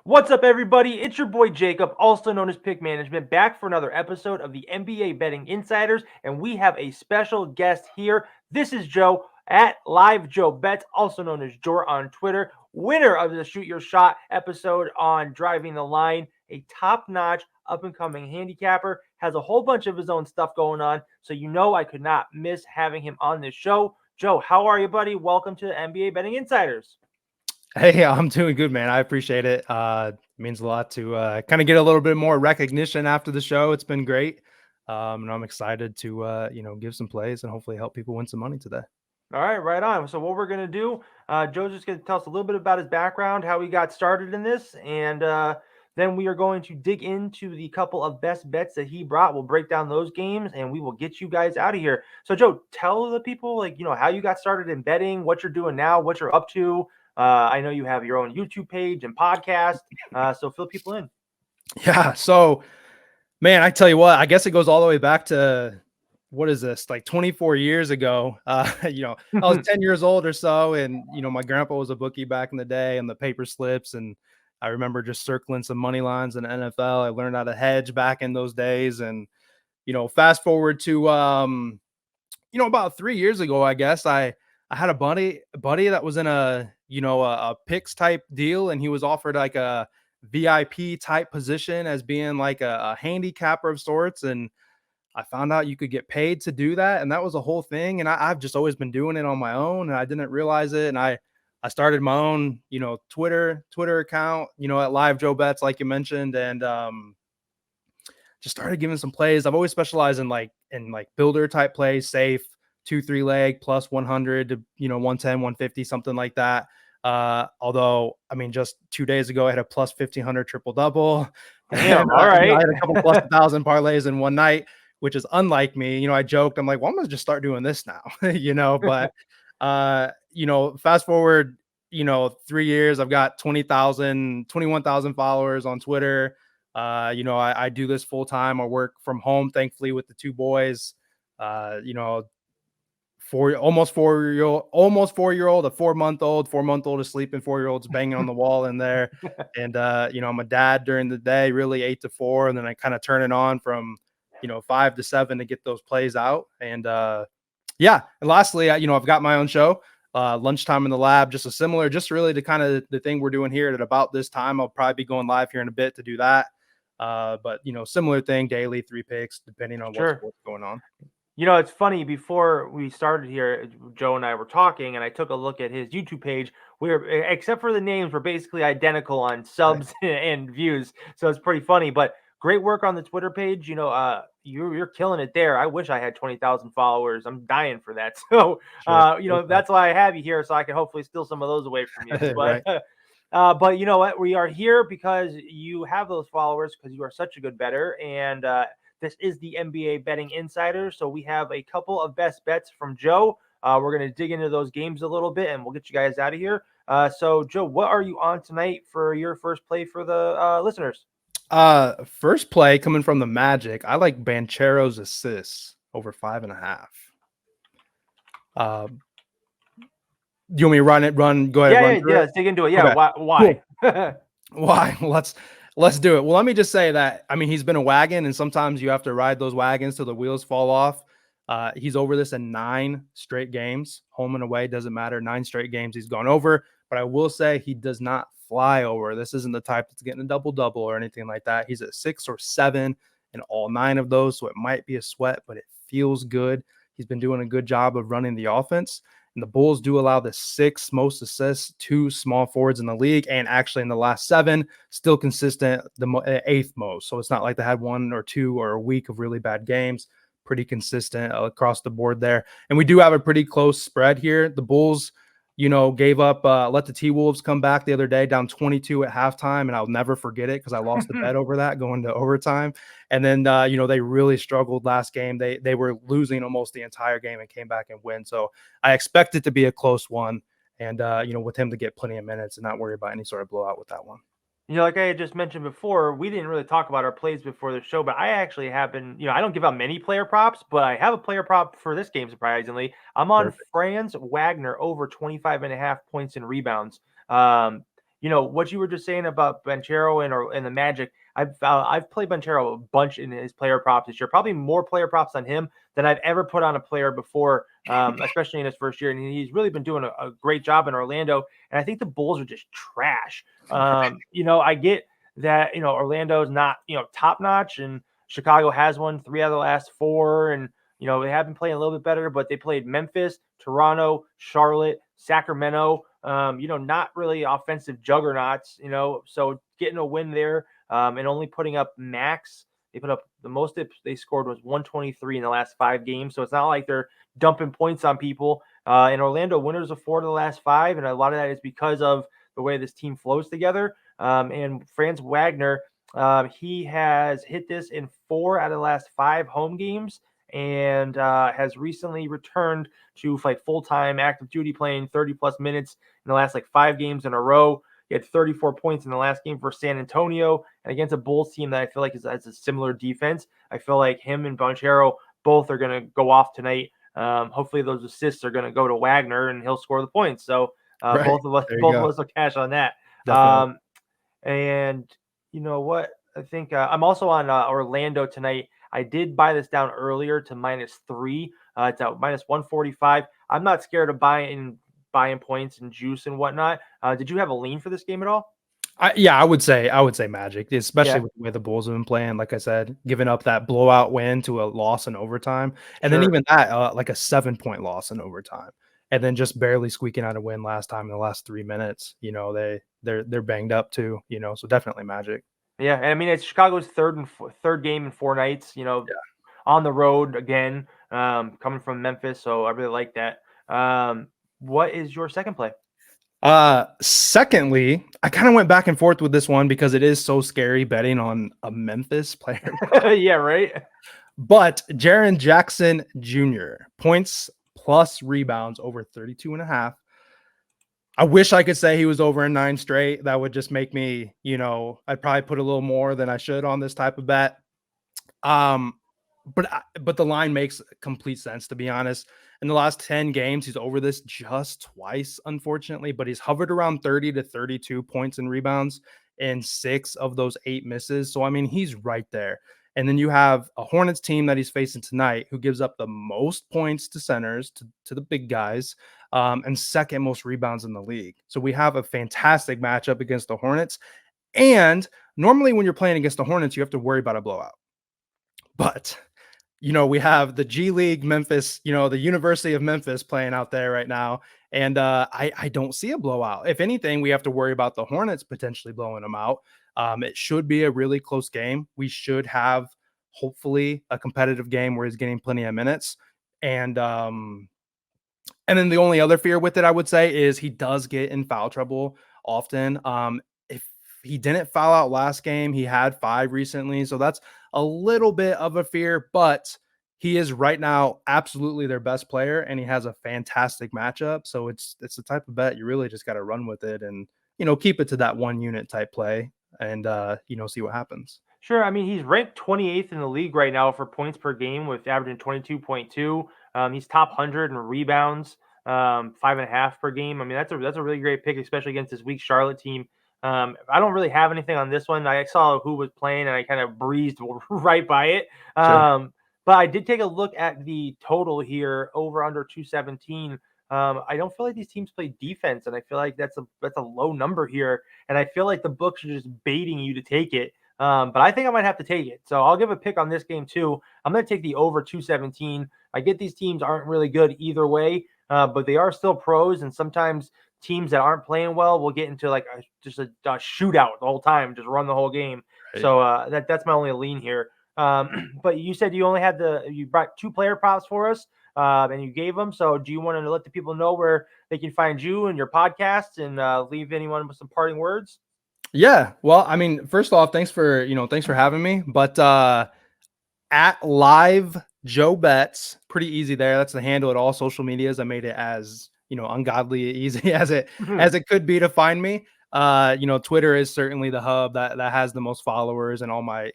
What's up, everybody? It's your boy Jacob, also known as PickManagement, back for another episode of the NBA Betting Insiders, and we have a special guest here. This is Joe at LiveJoeBets, also known as Jor on Twitter, winner of the Shoot Your Shot episode on Driving the Line, a top-notch, up-and-coming handicapper, has a whole bunch of his own stuff going on, so you know I could not miss having him on this show. Joe, how are you, buddy? Welcome to NBA Betting Insiders. Hey, I'm doing good, man. I appreciate it. It means a lot to kind of get a little bit more recognition after the show. It's been great. And I'm excited to, give some plays and hopefully help people win some money today. All right, right on. So what we're going to do, Joe's just going to tell us a little bit about his background, how he got started in this, and then we are going to dig into the couple of best bets that he brought. We'll break down those games, and we will get you guys out of here. So, Joe, tell the people, how you got started in betting, what you're doing now, what you're up to. I know you have your own YouTube page and podcast, so fill people in. Yeah, so, man, I tell you what, I guess it goes all the way back to, what is this, like 24 years ago. I was 10 years old or so, and, my grandpa was a bookie back in the day and the paper slips, and I remember just circling some money lines in the NFL. I learned how to hedge back in those days, and, fast forward to, about 3 years ago, I guess, I had a buddy that was in a picks type deal, and he was offered like a VIP type position as being like a handicapper of sorts. And I found out you could get paid to do that. And that was a whole thing. And I've just always been doing it on my own, and I didn't realize it. And I started my own, Twitter account, at LiveJoeBets, like you mentioned. And, just started giving some plays. I've always specialized in builder type plays, safe 2-3 leg plus 100 to 110, 150, something like that. Although, I mean, just 2 days ago I had a plus 1,500 triple double. Damn, all right. I had a couple plus 1,000 parlays in one night, which is unlike me. I joked, I'm like, well, I'm gonna just start doing this now. But fast forward 3 years, I've got 21,000 followers on Twitter. I do this full time. I work from home, thankfully, with the two boys. Almost 4-year-old, a 4-month-old is sleeping, 4-year-old's banging on the wall in there. And, I'm a dad during the day, really 8 to 4. And then I kind of turn it on from, 5 to 7 to get those plays out. And, And lastly, I've got my own show, Lunchtime in the Lab, just really to kind of the thing we're doing here at about this time. I'll probably be going live here in a bit to do that. But, similar thing, daily 3 picks, depending on what's going on. It's funny, before we started here, Joe and I were talking, and I took a look at his YouTube page. Except for the names, we're basically identical on subs and views. So it's pretty funny, but great work on the Twitter page. You're killing it there. I wish I had 20,000 followers. I'm dying for that. So, that's why I have you here, so I can hopefully steal some of those away from you. But, but you know what? We are here because you have those followers, because you are such a good bettor. And, this is the NBA Betting Insider, so we have a couple of best bets from Joe. We're going to dig into those games a little bit, and we'll get you guys out of here. So, Joe, what are you on tonight for your first play for the listeners? First play coming from the Magic. I like Banchero's assists over 5.5. Do you want me to run? Go ahead. Yeah. Let's dig into it. Yeah. Okay. Why? Cool. Why? Let's do it. Well, let me just say that, I mean, he's been a wagon, and sometimes you have to ride those wagons till the wheels fall off. He's over this in 9 straight games, home and away, doesn't matter. 9 straight games he's gone over, but I will say he does not fly over. This isn't the type that's getting a double-double or anything like that. He's at 6 or 7 in all 9 of those, so it might be a sweat, but it feels good. He's been doing a good job of running the offense. And the Bulls do allow the 6th most assists to small forwards in the league. And actually in the last 7, still consistent, the 8th most. So it's not like they had 1 or 2 or a week of really bad games. Pretty consistent across the board there. And we do have a pretty close spread here. The Bulls, gave up, let the T-Wolves come back the other day down 22 at halftime. And I'll never forget it because I lost the bet over that going to overtime. And then, they really struggled last game. They were losing almost the entire game and came back and win. So I expect it to be a close one. And, with him to get plenty of minutes and not worry about any sort of blowout with that one. Like I had just mentioned before, we didn't really talk about our plays before the show, but I actually have been, I don't give out many player props, but I have a player prop for this game, surprisingly. I'm on Franz Wagner over 25.5 points and rebounds. what you were just saying about Banchero and the Magic. I've played Banchero a bunch in his player props this year, probably more player props on him than I've ever put on a player before, especially in his first year. And he's really been doing a great job in Orlando. And I think the Bulls are just trash. I get that Orlando's not top notch, and Chicago has won 3 out of the last 4, and they have been playing a little bit better, but they played Memphis, Toronto, Charlotte, Sacramento. Not really offensive juggernauts. So getting a win there, and only putting up max. They put up the most they scored was 123 in the last 5 games. So it's not like they're dumping points on people. And Orlando winners of 4 of the last 5, and a lot of that is because of the way this team flows together. And Franz Wagner, he has hit this in 4 out of the last 5 home games, and has recently returned to like full-time active duty, playing 30 plus minutes in the last 5 games in a row. He had 34 points in the last game for San Antonio, and against a Bulls team that I feel like has a similar defense. I feel like him and Banchero both are going to go off tonight. Hopefully those assists are going to go to Wagner and he'll score the points. So Right. both of us will cash on that. Definitely. And you know what? I think I'm also on Orlando tonight. I did buy this down earlier to -3. It's at -145. I'm not scared of buying points and juice and whatnot. Did you have a lean for this game at all? I would say Magic, especially Yeah, with the way the Bulls have been playing. Like I said, giving up that blowout win to a loss in overtime, and then sure. even that, like a 7-point loss in overtime, and then just barely squeaking out a win last time in the last 3 minutes. They're banged up too. So definitely Magic. Yeah, and I mean it's Chicago's third game in 4 nights. On the road again, coming from Memphis. So I really like that. What is your second play? Secondly, I kind of went back and forth with this one because it is so scary betting on a Memphis player. Yeah, right. But Jaren Jackson Jr. points plus rebounds over 32.5. I wish I could say he was over in 9 straight. That would just make me, I'd probably put a little more than I should on this type of bet. But the line makes complete sense, to be honest. In the last 10 games, he's over this just twice, unfortunately, but he's hovered around 30 to 32 points and rebounds in 6 of those 8 misses. So, I mean, he's right there. And then you have a Hornets team that he's facing tonight who gives up the most points to centers, to the big guys, and second most rebounds in the league. So we have a fantastic matchup against the Hornets. And normally when you're playing against the Hornets, you have to worry about a blowout. But we have the G League Memphis, the University of Memphis playing out there right now. And I don't see a blowout. If anything, we have to worry about the Hornets potentially blowing them out. It should be a really close game. We should have, hopefully, a competitive game where he's getting plenty of minutes. And then the only other fear with it, I would say, is he does get in foul trouble often. If he didn't foul out last game, he had 5 recently. So that's a little bit of a fear, but he is right now absolutely their best player, and he has a fantastic matchup. So it's the type of bet you really just got to run with it and, keep it to that 1 unit type play and, see what happens. Sure. I mean, he's ranked 28th in the league right now for points per game, with averaging 22.2. He's top 100 in rebounds, 5.5 per game. I mean, that's a really great pick, especially against this weak Charlotte team. I don't really have anything on this one. I saw who was playing, and I kind of breezed right by it. Sure. But I did take a look at the total here, over under 217. I don't feel like these teams play defense, and I feel like that's a low number here. And I feel like the books are just baiting you to take it. But I think I might have to take it. So I'll give a pick on this game too. I'm going to take the over 217. I get these teams aren't really good either way, but they are still pros. And sometimes teams that aren't playing well will get into like just a shootout the whole time, just run the whole game. Right. So that's my only lean here. But you said you only had you brought 2 player props for us, and you gave them. So do you want to let the people know where they can find you and your podcasts, and leave anyone with some parting words? Yeah. Well, I mean, first off, thanks for having me. But at LiveJoeBets, pretty easy there. That's the handle at all social medias. I made it as, ungodly easy as it could be to find me. Twitter is certainly the hub that has the most followers, and all my,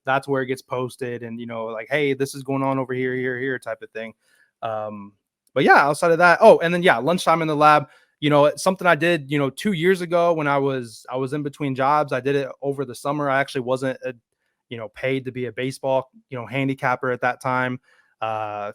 that's where it gets posted, and like, hey, this is going on over here type of thing. But yeah, outside of that, and then lunchtime in the lab. it's something I did, 2 years ago when I was in between jobs. I did it over the summer. I actually wasn't, paid to be a baseball, handicapper at that time. I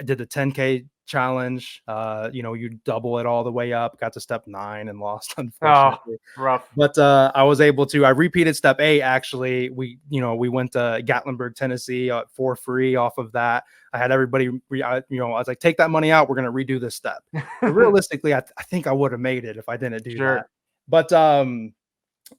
did the 10K challenge. You double it all the way up, got to step 9 and lost, unfortunately. Rough. But I was able to. I repeated step 8. Actually, we went to Gatlinburg, Tennessee, for free off of that. I had everybody. I was like, take that money out. We're gonna redo this step. But realistically, I think I would have made it if I didn't do that. But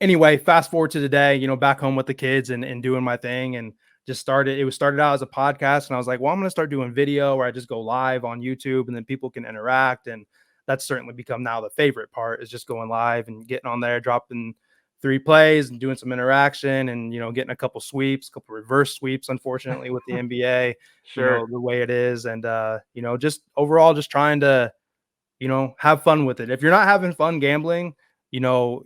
anyway, fast forward to today. Back home with the kids and doing my thing, and just started. It was started out as a podcast, and I was like, well, I'm gonna start doing video where I just go live on YouTube, and then people can interact. And that's certainly become now the favorite part, is just going live and getting on there, dropping 3 plays and doing some interaction, and getting a couple sweeps, a couple reverse sweeps, unfortunately, with the NBA, the way it is. And just overall, just trying to have fun with it. If you're not having fun gambling, you're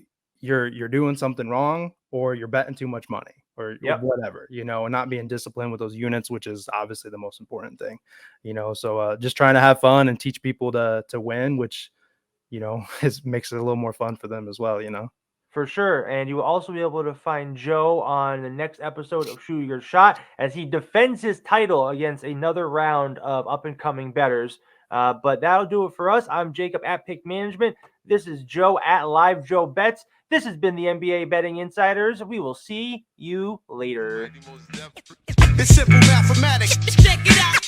doing something wrong, or you're betting too much money, or whatever, and not being disciplined with those units, which is obviously the most important thing, so just trying to have fun and teach people to win, which, makes it a little more fun for them as well, For sure. And you will also be able to find Joe on the next episode of Shoot Your Shot as he defends his title against another round of up-and-coming bettors. But that'll do it for us. I'm Jacob at PickManagement. This is Joe at LiveJoeBets. This has been the NBA Betting Insiders. We will see you later. It's simple mathematics. Check it out.